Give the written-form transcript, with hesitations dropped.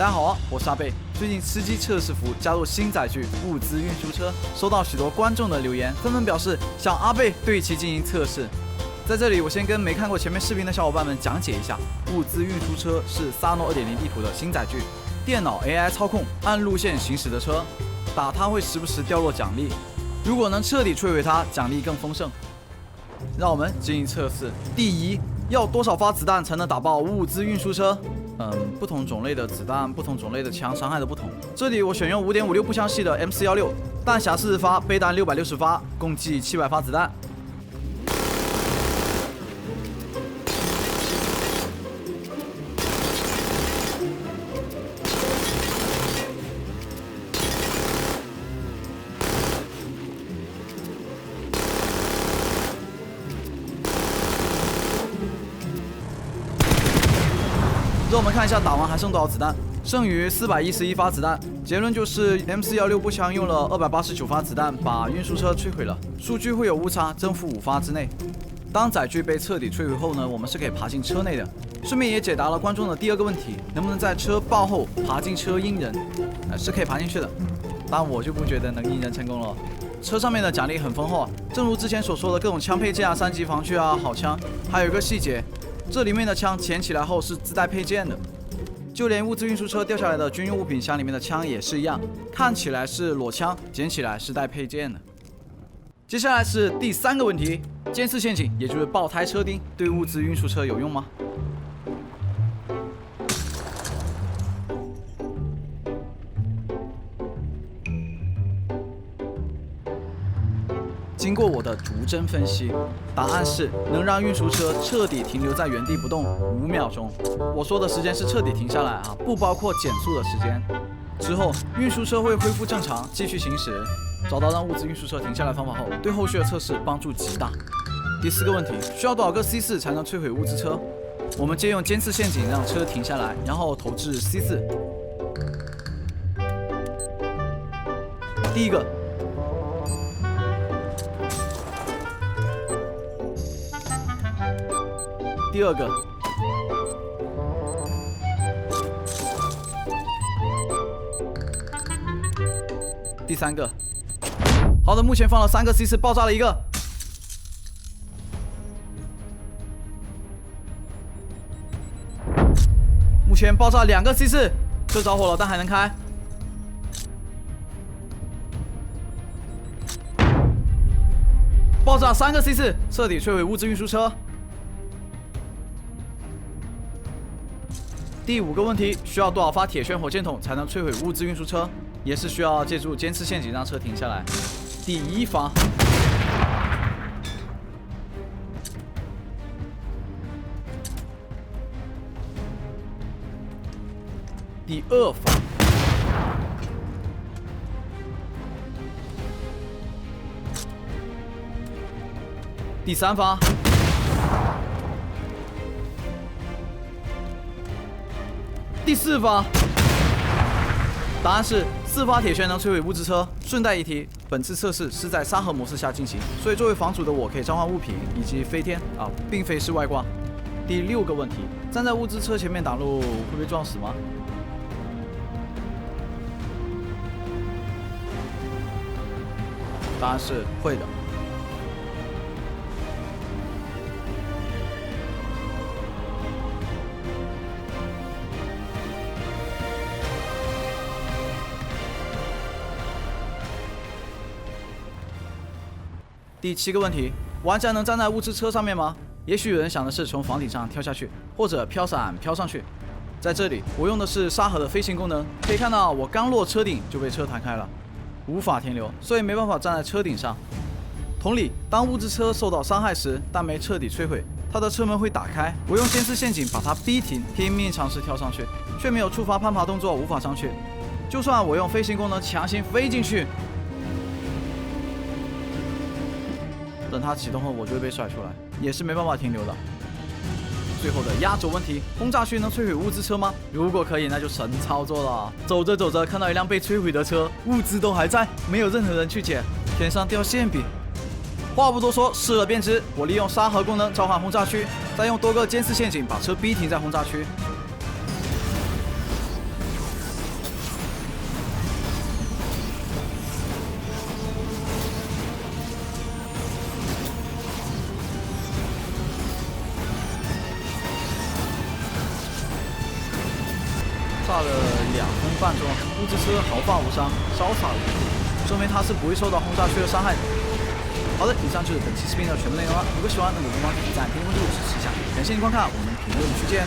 大家好啊，我是阿贝。最近吃鸡测试服加入新载具物资运输车，收到许多观众的留言，纷纷表示想阿贝对其进行测试。在这里，我先跟没看过前面视频的小伙伴们讲解一下，物资运输车是萨诺 2.0 地图的新载具，电脑 AI 操控，按路线行驶的车，打它会时不时掉落奖励，如果能彻底摧毁它，奖励更丰盛。让我们进行测试。第一，要多少发子弹才能打爆物资运输车？不同种类的子弹，不同种类的枪，伤害的不同。这里我选用5.56步枪系的 M416，弹匣40发，备弹660发，共计700发子弹。让我们看一下打完还剩多少子弹，剩余411发子弹。结论就是 M416 步枪用了289发子弹把运输车摧毁了，数据会有误差，正负5发之内。当载具被彻底摧毁后呢，我们是可以爬进车内的。顺便也解答了观众的第二个问题，能不能在车爆后爬进车阴人？是可以爬进去的，但我就不觉得能阴人成功了。车上面的奖励很丰厚啊，正如之前所说的各种枪配件啊、3级防具啊、好枪，还有一个细节。这里面的枪捡起来后是自带配件的，就连物资运输车掉下来的军用物品箱里面的枪也是一样，看起来是裸枪，捡起来是带配件的。接下来是第3个问题，监视陷阱，也就是爆胎车钉，对物资运输车有用吗？经过我的逐帧分析，答案是能让运输车彻底停留在原地不动5秒钟。我说的时间是彻底停下来啊，不包括减速的时间。之后运输车会恢复正常，继续行驶。找到让物资运输车停下来方法后，对后续的测试帮助极大。第4个问题，需要多少个 C4 才能摧毁物资车？我们借用监视陷阱让车停下来，然后投掷 C4。第1个。第2个，第3个。好的，目前放了3个 C4，爆炸了1个。目前爆炸2个 C4，车着火了，但还能开。爆炸3个 C4，彻底摧毁物资运输车。第5个问题，需要多少发铁圈火箭筒才能摧毁物资运输车？也是需要借助监视陷阱让车停下来。第1发，第2发，第3发。第4发，答案是4发铁圈能摧毁物资车。顺带一提，本次测试是在沙盒模式下进行，所以作为房主的我可以召唤物品以及飞天啊，并非是外挂。第6个问题，站在物资车前面挡路会被撞死吗？答案是会的。第7个问题，玩家能站在物资车上面吗？也许有人想的是从房顶上跳下去，或者飘伞飘上去。在这里，我用的是沙盒的飞行功能，可以看到我刚落车顶就被车弹开了，无法停留，所以没办法站在车顶上。同理，当物资车受到伤害时，但没彻底摧毁，它的车门会打开，我用监视陷阱把它逼停，拼命尝试跳上去，却没有触发攀爬动作，无法上去。就算我用飞行功能强行飞进去，等它启动后，我就会被甩出来，也是没办法停留的。最后的压轴问题，轰炸区能摧毁物资车吗？如果可以，那就神操作了。走着走着，看到一辆被摧毁的车，物资都还在，没有任何人去捡，天上掉馅饼。话不多说，试了便知。我利用沙盒功能召唤轰炸区，再用多个监视陷阱把车逼停在轰炸区。炸了2分半钟，物资车毫发无伤，潇洒无辜，说明它是不会受到轰炸区的伤害的。好的，以上就是本期视频的全部内容了。如果喜欢，那就帮忙点赞、评论、关注、支持一下。感谢您观看，我们评论区见。